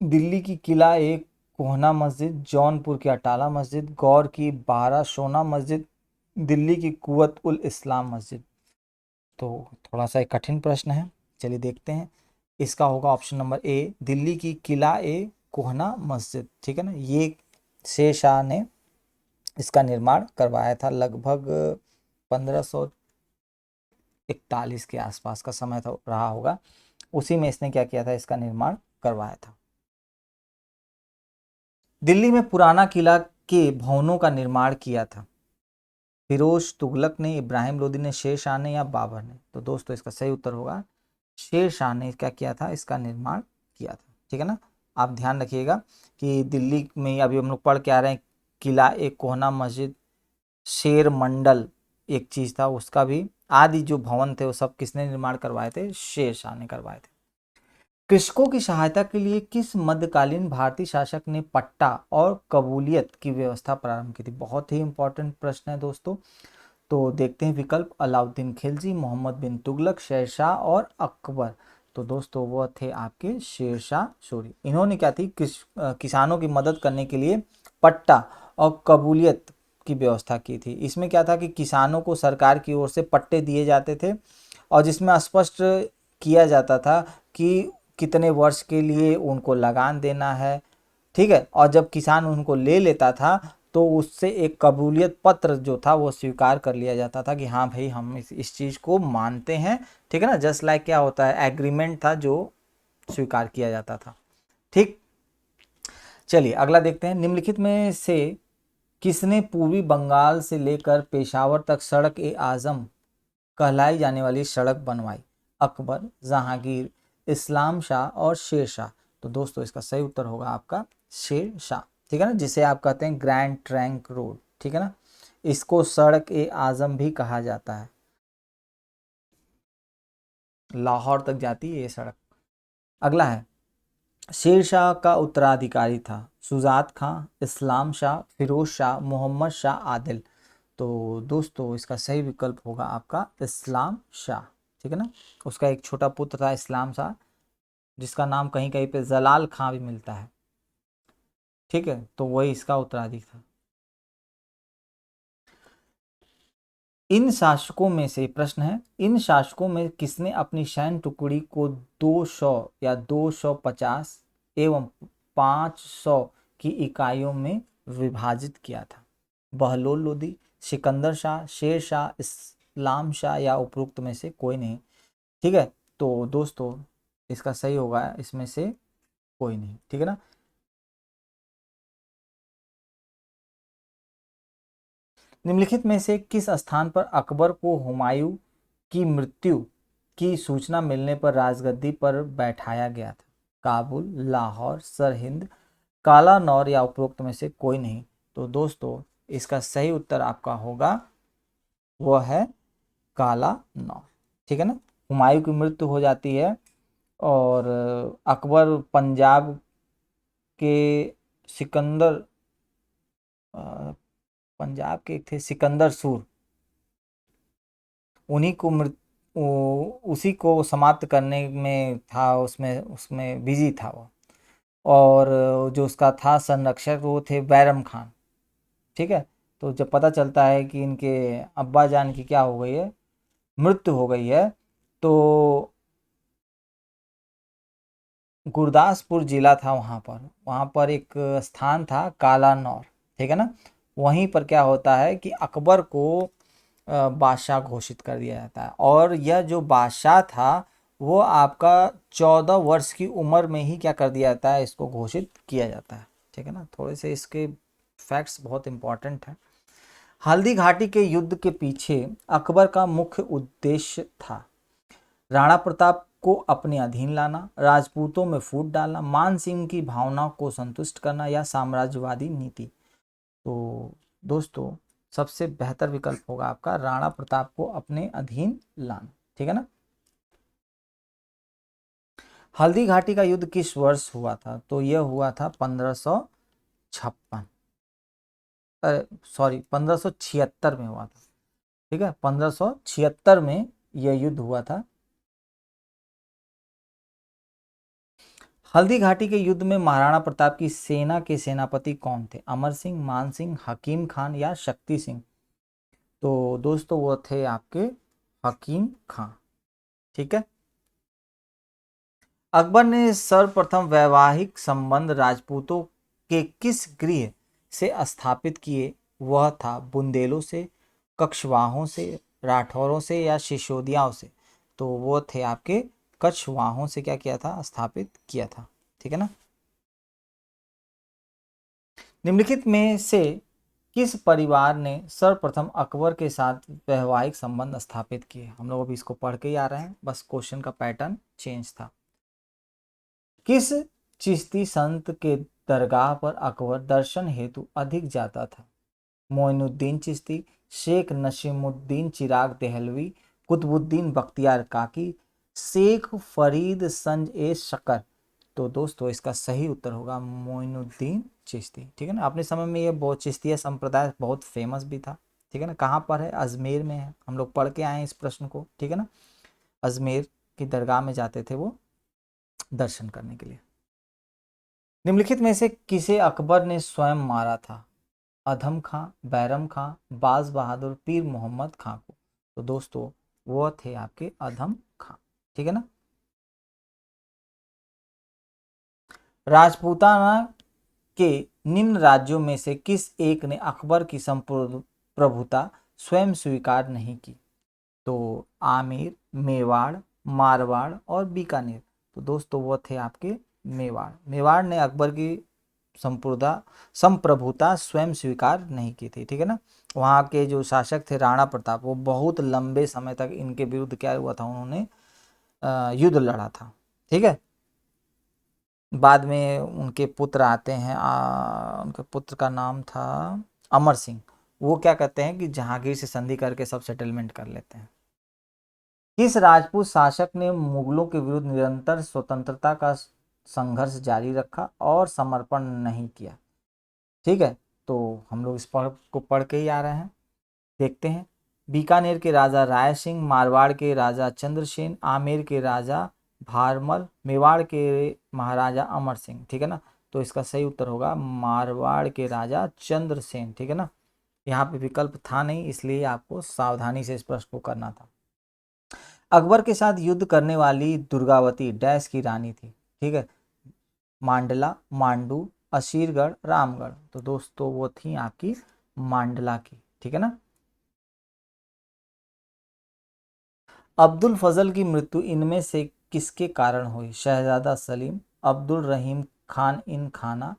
दिल्ली की किला एक कोहना मस्जिद, जौनपुर की अटाला मस्जिद, गौर की बारह सोना मस्जिद, दिल्ली की कुवत उल इस्लाम मस्जिद। तो थोड़ा सा एक कठिन प्रश्न है, चलिए देखते हैं। इसका होगा ऑप्शन नंबर ए, दिल्ली की किला ए कोहना मस्जिद। ठीक है ना, ये शेर शाह ने इसका निर्माण करवाया था लगभग 1541 के आसपास का समय था, रहा होगा। उसी में इसने क्या किया था, इसका निर्माण करवाया था। दिल्ली में पुराना किला के भवनों का निर्माण किया था, फिरोज तुगलक ने, इब्राहिम लोदी ने, शेर शाह ने या बाबर ने। तो दोस्तों इसका सही उत्तर होगा शेर शाह ने क्या किया था, इसका निर्माण किया था। ठीक है ना, आप ध्यान रखिएगा कि दिल्ली में अभी हम लोग पढ़ के आ रहे हैं, किला एक कोहना मस्जिद, शेर मंडल एक चीज था, उसका भी आदि जो भवन थे वो सब किसने निर्माण करवाए थे, शेर शाह ने करवाए थे। कृषकों की सहायता के लिए किस मध्यकालीन भारतीय शासक ने पट्टा और कबूलियत की व्यवस्था प्रारंभ की थी? बहुत ही इंपॉर्टेंट प्रश्न है दोस्तों। तो देखते हैं विकल्प, अलाउद्दीन खिलजी, मोहम्मद बिन तुगलक, शेरशाह और अकबर। तो दोस्तों वो थे आपके शेरशाह सूरी। इन्होंने क्या थी, किसानों की मदद करने के लिए पट्टा और कबूलियत की व्यवस्था की थी। इसमें क्या था कि किसानों को सरकार की ओर से पट्टे दिए जाते थे और जिसमें स्पष्ट किया जाता था कि कितने वर्ष के लिए उनको लगान देना है। ठीक है, और जब किसान उनको ले लेता था तो उससे एक कबूलियत पत्र जो था वो स्वीकार कर लिया जाता था कि हाँ भाई हम इस चीज़ को मानते हैं। ठीक है ना, जस्ट लाइक क्या होता है, एग्रीमेंट था जो स्वीकार किया जाता था। ठीक, चलिए अगला देखते हैं। निम्नलिखित में से किसने पूर्वी बंगाल से लेकर पेशावर तक सड़क ए आजम कहलाई जाने वाली सड़क बनवाई? अकबर, जहांगीर, इस्लाम शाह और शेर शाह। तो दोस्तों इसका सही उत्तर होगा आपका शेर शाह। ठीक है ना, जिसे आप कहते हैं ग्रैंड ट्रंक रोड। ठीक है ना, इसको सड़क ए आजम भी कहा जाता है, लाहौर तक जाती है ये सड़क। अगला है, शेर शाह का उत्तराधिकारी था शुजात खां, इस्लाम शाह, फिरोज शाह, मोहम्मद शाह आदिल। तो दोस्तों इसका सही विकल्प होगा आपका इस्लाम शाह। ठीक है ना, उसका एक छोटा पुत्र था इस्लाम शाह, जिसका नाम कहीं कहीं पे जलाल खां भी मिलता है। ठीक है, तो वही इसका उत्तराधिकारी था। इन शासकों में से प्रश्न है, इन शासकों में किसने अपनी सैन्य टुकड़ी को 200 या 250 एवं 500 की इकाइयों में विभाजित किया था? बहलोल लोदी, सिकंदर शाह, शेर शाह, इस्लाम शाह या उपरोक्त में से कोई नहीं। ठीक है, तो दोस्तों इसका सही होगा इसमें से कोई नहीं। ठीक है ना, निम्नलिखित में से किस स्थान पर अकबर को हुमायूं की मृत्यु की सूचना मिलने पर राजगद्दी पर बैठाया गया था? काबुल, लाहौर, सरहिंद, काला नौर या उपरोक्त में से कोई नहीं। तो दोस्तों इसका सही उत्तर आपका होगा वह है काला नौर। ठीक है ना, हुमायूं की मृत्यु हो जाती है और अकबर पंजाब के सिकंदर, पंजाब के थे सिकंदर सूर, उन्हीं को उसी को समाप्त करने में था, उसमें उसमें बिजी था वो। और जो उसका था संरक्षक वो थे बैरम खान। ठीक है, तो जब पता चलता है कि इनके अब्बा जान की क्या हो गई है, मृत्यु हो गई है, तो गुरदासपुर जिला था, वहाँ पर एक स्थान था कालानौर। ठीक है ना, वहीं पर क्या होता है कि अकबर को बादशाह घोषित कर दिया जाता है और यह जो बादशाह था वो आपका 14 वर्ष की उम्र में ही क्या कर दिया जाता है, इसको घोषित किया जाता है। ठीक है ना, थोड़े से इसके फैक्ट्स बहुत इंपॉर्टेंट हैं। हल्दी घाटी के युद्ध के पीछे अकबर का मुख्य उद्देश्य था राणा प्रताप को अपने अधीन लाना, राजपूतों में फूट डालना, मान सिंह की भावनाओं को संतुष्ट करना या साम्राज्यवादी नीति। तो दोस्तों सबसे बेहतर विकल्प होगा आपका राणा प्रताप को अपने अधीन लाना। ठीक है ना, हल्दी घाटी का युद्ध किस वर्ष हुआ था? तो यह हुआ था 1556, सॉरी 1576 में हुआ था। ठीक है, 1576 में यह युद्ध हुआ था। हल्दी घाटी के युद्ध में महाराणा प्रताप की सेना के सेनापति कौन थे? अमर सिंह, मान सिंह, हकीम खान या शक्ति सिंह? तो दोस्तों वो थे आपके हकीम खान। ठीक है। अकबर ने सर्वप्रथम वैवाहिक संबंध राजपूतों के किस गृह से स्थापित किए? वह था बुंदेलों से, कछवाहों से, राठौरों से या सिसोदियाओं से? तो वो थे आपके कछवाहों से क्या किया था? स्थापित किया था। ठीक है ना। निम्नलिखित में से किस परिवार ने सर्वप्रथम अकबर के साथ वैवाहिक संबंध स्थापित किए? हम लोग अभी इसको पढ़ के ही आ रहे हैं, बस क्वेश्चन का पैटर्न चेंज था। किस चिश्ती संत के दरगाह पर अकबर दर्शन हेतु अधिक जाता था? मोइनुद्दीन चिश्ती, शेख नसीमुद्दीन चिराग देहलवी, कुतुबुद्दीन बख्तियार काकी, शेख फरीद संज ए शकर? तो दोस्तों इसका सही उत्तर होगा मोइनुद्दीन चिश्ती। ठीक है ना। अपने समय में ये बहुत चिश्तिया संप्रदाय बहुत फेमस भी था। ठीक है ना। कहाँ पर है? अजमेर में है। हम लोग पढ़ के आए हैं इस प्रश्न को। ठीक है ना। अजमेर की दरगाह में जाते थे वो दर्शन करने के लिए। निम्नलिखित में से किसे अकबर ने स्वयं मारा था? अधम खां, बैरम खां, बाज बहादुर, पीर मोहम्मद खां को? तो दोस्तों वो थे आपके अधम खां। ठीक है ना। राजपूताना के निम्न राज्यों में से किस एक ने अकबर की संपूर्ण प्रभुता स्वयं स्वीकार नहीं की? तो आमेर, मेवाड़, मारवाड़ और बीकानेर? तो दोस्तों वो थे आपके मेवाड़। मेवाड़ ने अकबर की संपूर्णता संप्रभुता स्वयं स्वीकार नहीं की थी। ठीक है ना। वहाँ के जो शासक थे राणा प्रताप, वो बहुत लंबे समय तक इनके विरुद्ध क्या हुआ था? उन्होंने युद्ध लड़ा था। ठीक है। बाद में उनके पुत्र आते हैं, उनके पुत्र का नाम था अमर सिंह। वो क्या कहते हैं कि जहांगीर से संधि करके सब सेटलमेंट कर लेते हैं। किस राजपूत शासक ने मुगलों के विरुद्ध निरंतर स्वतंत्रता का संघर्ष जारी रखा और समर्पण नहीं किया? ठीक है। तो हम लोग इस को पढ़ के ही आ रहे हैं। देखते हैं। बीकानेर के राजा राय सिंह, मारवाड़ के राजा चंद्रसेन, आमेर के राजा भारमल, मेवाड़ के महाराजा अमर सिंह? ठीक है ना। तो इसका सही उत्तर होगा मारवाड़ के राजा चंद्रसेन। ठीक है ना। यहाँ पे विकल्प था नहीं, इसलिए आपको सावधानी से इस प्रश्न को करना था। अकबर के साथ युद्ध करने वाली दुर्गावती डैश की रानी थी? ठीक है। मांडला, मांडू, असीरगढ़, रामगढ़? तो दोस्तों वो थी आपकी मांडला की। ठीक है ना। अब्दुल फजल की मृत्यु इनमें से किसके कारण हुई? शहजादा सलीम, अब्दुल रहीम खान इन खाना,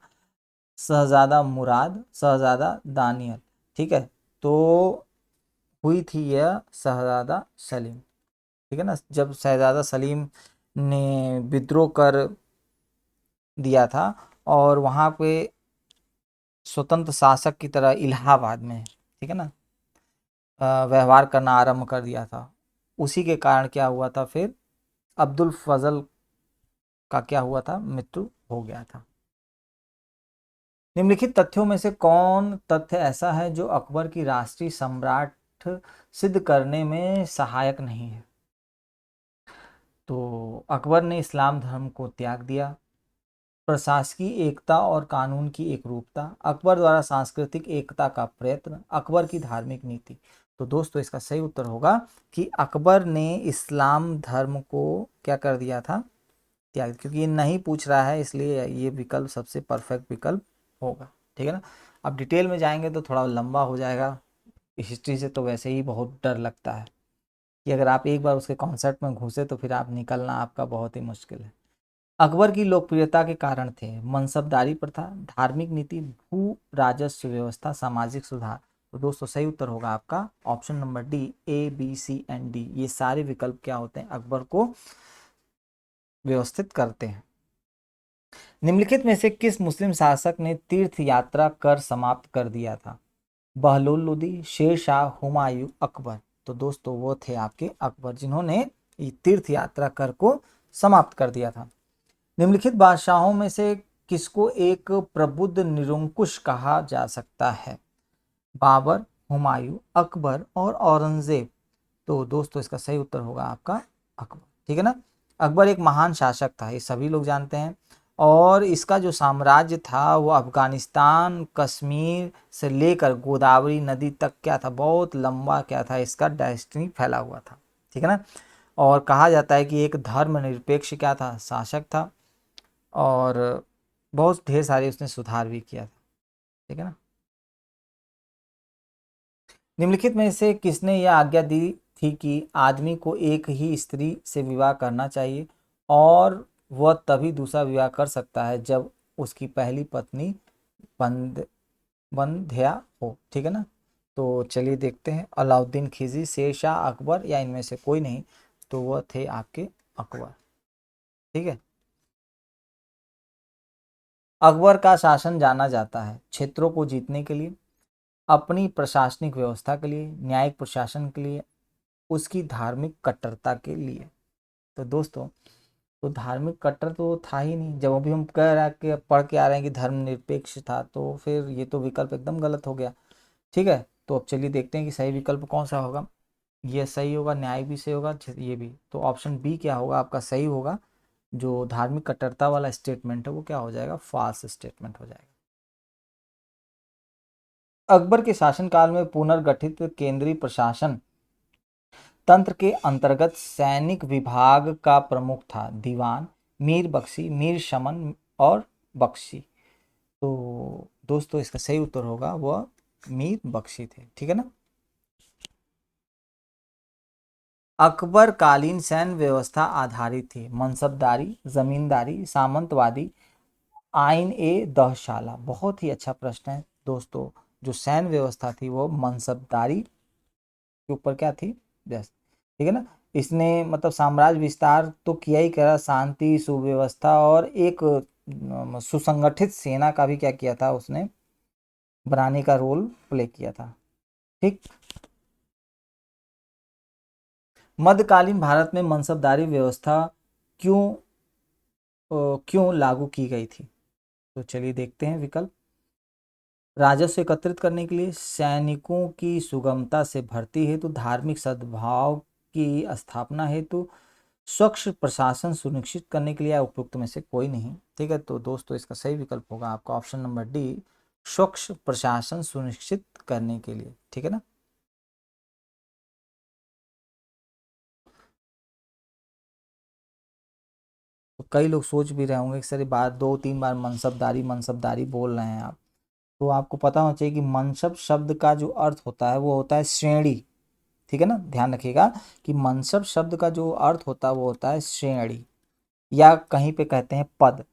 शहजादा मुराद, शहजादा दानियल? ठीक है। तो हुई थी यह शहजादा सलीम। ठीक है ना। जब शहजादा सलीम ने विद्रोह कर दिया था और वहाँ पे स्वतंत्र शासक की तरह इलाहाबाद में, ठीक है ना, व्यवहार करना आरंभ कर दिया था, उसी के कारण क्या हुआ था? फिर अब्दुल फजल का क्या हुआ था? मृत्यु हो गया था। निम्नलिखित तथ्यों में से कौन तथ्य ऐसा है जो अकबर की राष्ट्रीय सम्राट सिद्ध करने में सहायक नहीं है? तो अकबर ने इस्लाम धर्म को त्याग दिया, प्रशासकीय एकता और कानून की एकरूपता, अकबर द्वारा सांस्कृतिक एकता का प्रयत्न, अकबर की धार्मिक नीति? तो दोस्तों इसका सही उत्तर होगा कि अकबर ने इस्लाम धर्म को क्या कर दिया था? त्याग। क्योंकि ये नहीं पूछ रहा है, इसलिए ये विकल्प सबसे परफेक्ट विकल्प होगा। ठीक है ना। अब डिटेल में जाएंगे तो थोड़ा लंबा हो जाएगा। हिस्ट्री से तो वैसे ही बहुत डर लगता है कि अगर आप एक बार उसके कॉन्सेप्ट में घुसे तो फिर आप निकलना आपका बहुत ही मुश्किल है। अकबर की लोकप्रियता के कारण थे मनसबदारी प्रथा, धार्मिक नीति, भू राजस्व व्यवस्था, सामाजिक सुधार? तो दोस्तों सही उत्तर होगा आपका option number D, A B C and D. ये सारे विकल्प क्या होते हैं? अकबर को व्यवस्थित करते हैं। निम्नलिखित में से किस मुस्लिम शासक ने तीर्थ यात्रा कर समाप्त कर दिया था? बहलुल लोदी, शेर शाह, हुमायूं, अकबर? तो दोस्तों वो थे आपके अकबर, जिन्होंने तीर्थ यात्रा कर को समाप्त कर दिया था। निम्नलिखित बादशाहों में से किसको एक प्रबुद्ध निरंकुश कहा जा सकता है? बाबर, हुमायूं, अकबर और औरंगजेब? तो दोस्तों इसका सही उत्तर होगा आपका अकबर। ठीक है ना। अकबर एक महान शासक था, ये सभी लोग जानते हैं। और इसका जो साम्राज्य था वो अफगानिस्तान, कश्मीर से लेकर गोदावरी नदी तक क्या था, बहुत लंबा क्या था, इसका डेस्टिनी फैला हुआ था। ठीक है ना। और कहा जाता है कि एक धर्मनिरपेक्ष क्या था, शासक था, और बहुत ढेर सारे उसने सुधार भी किया था। ठीक है ना। निम्नलिखित में से किसने यह आज्ञा दी थी कि आदमी को एक ही स्त्री से विवाह करना चाहिए और वह तभी दूसरा विवाह कर सकता है जब उसकी पहली पत्नी बंद बंध्या हो। ठीक है ना। तो चलिए देखते हैं, अलाउद्दीन खिलजी, शेर शाह, अकबर, या इनमें से कोई नहीं, तो वह थे आपके अकबर। ठीक है। अकबर का शासन जाना जाता है क्षेत्रों को जीतने के लिए, अपनी प्रशासनिक व्यवस्था के लिए, न्यायिक प्रशासन के लिए, उसकी धार्मिक कट्टरता के लिए। तो दोस्तों, तो धार्मिक कट्टर तो था ही नहीं। जब अभी हम कह रहे हैं कि पढ़ के आ रहे हैं कि धर्मनिरपेक्ष था, तो फिर ये तो विकल्प एकदम गलत हो गया। ठीक है। तो अब चलिए देखते हैं कि सही विकल्प कौन सा होगा। ये सही होगा, न्याय भी सही होगा, ये भी। तो ऑप्शन बी क्या होगा आपका, सही होगा। जो धार्मिक कट्टरता वाला स्टेटमेंट है वो क्या हो जाएगा, फॉल्स स्टेटमेंट हो जाएगा। अकबर के शासनकाल में पुनर्गठित केंद्रीय प्रशासन तंत्र के अंतर्गत सैनिक विभाग का प्रमुख था दीवान, मीर बख्शी, मीर शमन और बख्शी। तो दोस्तों, इसका सही उत्तर होगा वह मीर बख्शी थे। ठीक है ना। अकबर कालीन सैन्य व्यवस्था आधारित थी, मनसबदारी, जमींदारी, सामंतवादी, आइन ए दहशाला। बहुत ही अच्छा प्रश्न है दोस्तों। जो सैन्य व्यवस्था थी वो मनसबदारी के ऊपर क्या थी, यस। ठीक है ना। इसने मतलब साम्राज्य विस्तार तो किया ही करा, शांति, सुव्यवस्था और एक सुसंगठित सेना का भी क्या किया था उसने, बनाने का रोल प्ले किया था। ठीक। मध्यकालीन भारत में मनसबदारी व्यवस्था क्यों क्यों लागू की गई थी। तो चलिए देखते हैं विकल्प। राजस्व एकत्रित करने के लिए, सैनिकों की सुगमता से भर्ती हेतु, धार्मिक सद्भाव की स्थापना हेतु, स्वच्छ प्रशासन सुनिश्चित करने के लिए, या उपयुक्त में से कोई नहीं। ठीक है। तो दोस्तों, इसका सही विकल्प होगा आपका ऑप्शन नंबर डी, स्वच्छ प्रशासन सुनिश्चित करने के लिए। ठीक है ना। तो कई लोग सोच भी रहे होंगे कि सर बार दो तीन बार मनसबदारी मनसबदारी बोल रहे हैं आप। तो आपको पता होना चाहिए कि मनसब शब्द का जो अर्थ होता है वो होता है श्रेणी। ठीक है ना। ध्यान रखिएगा कि मनसब शब्द का जो अर्थ होता है वो होता है श्रेणी, या कहीं पे कहते हैं पद।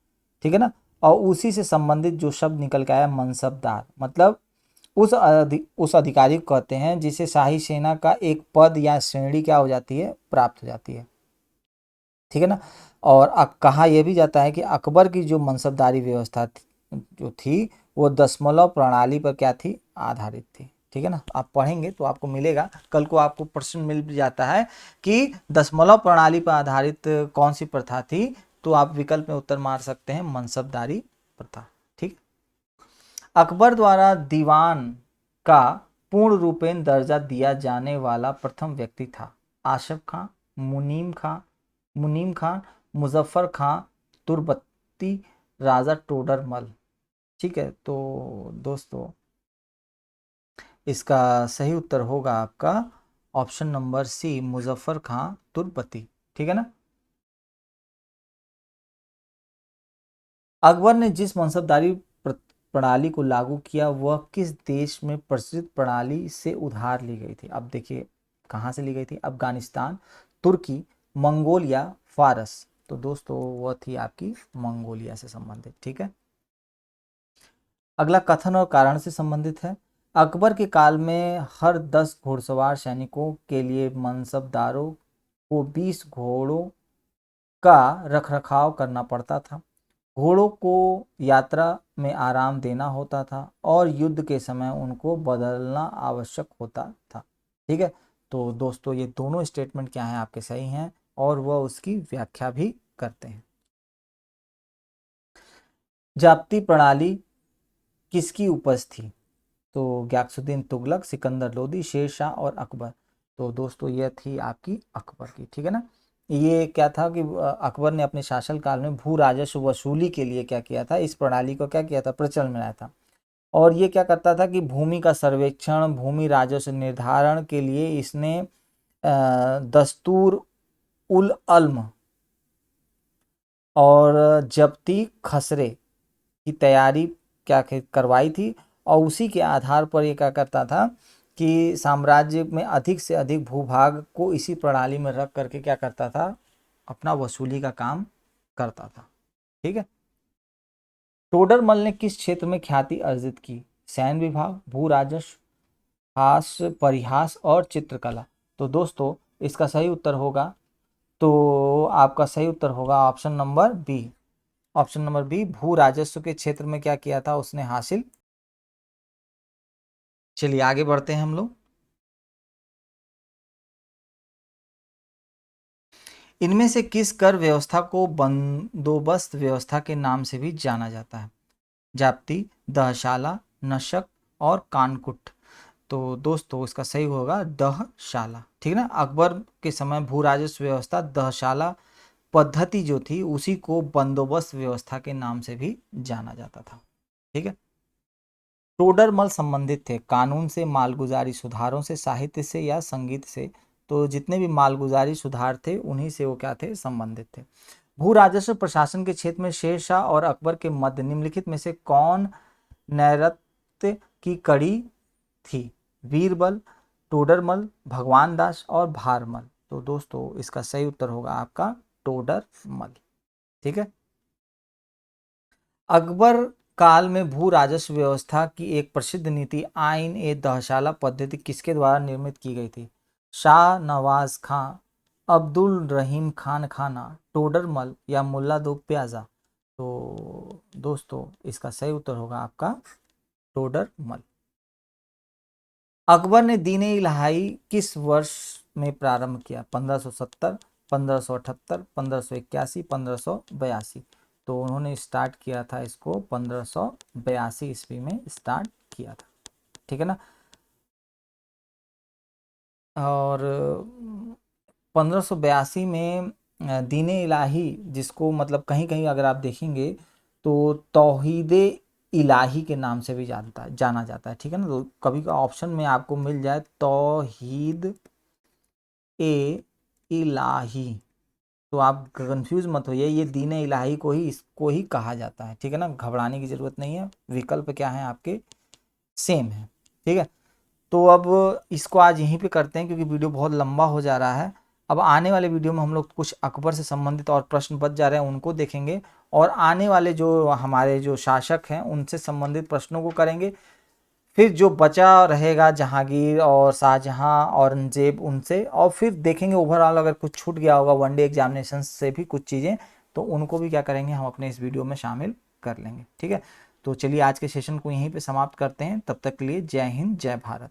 ठीक है ना। और उसी से संबंधित जो शब्द निकल के आया मनसबदार, मतलब उस अधिकारी को कहते हैं जिसे शाही सेना का एक पद या श्रेणी क्या हो जाती है, प्राप्त हो जाती है। ठीक है ना। और कहा यह भी जाता है कि अकबर की जो मनसबदारी व्यवस्था जो थी वो दशमलव प्रणाली पर क्या थी, आधारित थी। ठीक है ना। आप पढ़ेंगे तो आपको मिलेगा, कल को आपको प्रश्न मिल भी जाता है कि दशमलव प्रणाली पर आधारित कौन सी प्रथा थी, तो आप विकल्प में उत्तर मार सकते हैं मनसबदारी प्रथा। ठीक। अकबर द्वारा दीवान का पूर्ण रूपेण दर्जा दिया जाने वाला प्रथम व्यक्ति था आशफ खां, मुनीम खां, मुजफ्फर खां तुर्बती, राजा टोडरमल। ठीक है। तो दोस्तों, इसका सही उत्तर होगा आपका ऑप्शन नंबर सी, मुजफ्फर खां तुर्बती। ठीक है ना। अकबर ने जिस मनसबदारी प्रणाली को लागू किया वह किस देश में प्रचलित प्रणाली से उधार ली गई थी। अब देखिए कहाँ से ली गई थी, अफगानिस्तान, तुर्की, मंगोलिया, फारस। तो दोस्तों, वह थी आपकी मंगोलिया से संबंधित। ठीक है। अगला कथन और कारण से संबंधित है। अकबर के काल में हर 10 घुड़सवार सैनिकों के लिए मनसबदारों को 20 घोड़ों का रखरखाव करना पड़ता था। घोड़ों को यात्रा में आराम देना होता था और युद्ध के समय उनको बदलना आवश्यक होता था। ठीक है। तो दोस्तों, ये दोनों स्टेटमेंट क्या हैं आपके, सही हैं, और वह उसकी व्याख्या भी करते हैं। जाप्ती प्रणाली किसकी उपज थी। तो ग्यासुद्दीन तुगलक, सिकंदर लोदी, शेर शाह और अकबर। तो दोस्तों, यह थी आपकी अकबर की। ठीक है ना। ये क्या था कि अकबर ने अपने शासनकाल में भू राजस्व वसूली के लिए क्या किया था, इस प्रणाली को क्या किया था, प्रचलन में लाया था। और ये क्या करता था कि भूमि का सर्वेक्षण, भूमि राजस्व निर्धारण के लिए इसने दस्तूर उल अल्म और जब्ती खसरे की तैयारी क्या करवाई थी। और उसी के आधार पर ये क्या करता था कि साम्राज्य में अधिक से अधिक भूभाग को इसी प्रणाली में रख करके क्या करता था, अपना वसूली का काम करता था। ठीक है। टोडरमल ने किस क्षेत्र में ख्याति अर्जित की? सैन्य विभाग, भू राजस्व, हास परिहास और चित्रकला। तो दोस्तों इसका सही उत्तर होगा, तो आपका सही उत्तर होगा option number B. Option number B, भू राजस्व के क्षेत्र में क्या किया था उसने हासिल। चलिए आगे बढ़ते हैं हम लोग। इनमें से किस कर व्यवस्था को बंदोबस्त व्यवस्था के नाम से भी जाना जाता है? जाप्ती, दहशाला, नशक और कानकुट। तो दोस्तों इसका सही होगा दहशाला। ठीक है ना। अकबर के समय भू राजस्व व्यवस्था दहशाला पद्धति जो थी उसी को बंदोबस्त व्यवस्था के नाम से भी जाना जाता था। ठीक है। टोडरमल संबंधित थे कानून से, मालगुजारी सुधारों से, साहित्य से या संगीत से? तो जितने भी मालगुजारी सुधार थे उन्हीं से वो क्या थे, संबंधित थे। भू राजस्व प्रशासन के क्षेत्र में शेर शाह और अकबर के मध्य निम्नलिखित में से कौन नैऋत्य की कड़ी थी? बीरबल, टोडरमल, भगवान दास और भारमल। तो दोस्तों इसका सही उत्तर होगा आपका टोडरमल। ठीक है। अकबर काल में भू राजस्व व्यवस्था की एक प्रसिद्ध नीति आइन ए दहशाला पद्धति किसके द्वारा निर्मित की गई थी? शाह नवाज खां, अब्दुल रहीम खान खाना, टोडरमल या मुल्ला दो प्याजा। तो दोस्तों इसका सही उत्तर होगा आपका टोडरमल। अकबर ने दीन-ए इलाही किस वर्ष में प्रारंभ किया? 1570, 1578, 1581, 1582। तो उन्होंने स्टार्ट किया था इसको 1582 ईस्वी में स्टार्ट किया था। ठीक है ना। और 1582 में दीन-ए इलाही, जिसको मतलब कहीं कहीं अगर आप देखेंगे तो तौहीद-ए इलाही के नाम से भी जाना जाता है। ठीक है ना। तो कभी का ऑप्शन में आपको मिल जाए तौहीद ए इलाही, तो आप कंफ्यूज मत होइए, ये दीन इलाही को ही, इसको ही कहा जाता है। ठीक है ना। घबराने की जरूरत नहीं है, विकल्प क्या है आपके, सेम है। ठीक है। तो अब इसको आज यहीं पे करते हैं क्योंकि वीडियो बहुत लंबा हो जा रहा है। अब आने वाले वीडियो में हम लोग कुछ अकबर से संबंधित और प्रश्न बच जा रहे हैं उनको देखेंगे, और आने वाले जो हमारे जो शासक हैं उनसे संबंधित प्रश्नों को करेंगे। फिर जो बचा रहेगा जहांगीर और शाहजहां औरंगजेब उनसे, और फिर देखेंगे ओवरऑल अगर कुछ छूट गया होगा वनडे एग्जामिनेशन से भी कुछ चीज़ें, तो उनको भी क्या करेंगे हम अपने इस वीडियो में शामिल कर लेंगे। ठीक है। तो चलिए आज के सेशन को यहीं पे समाप्त करते हैं। तब तक के लिए जय हिंद, जय भारत।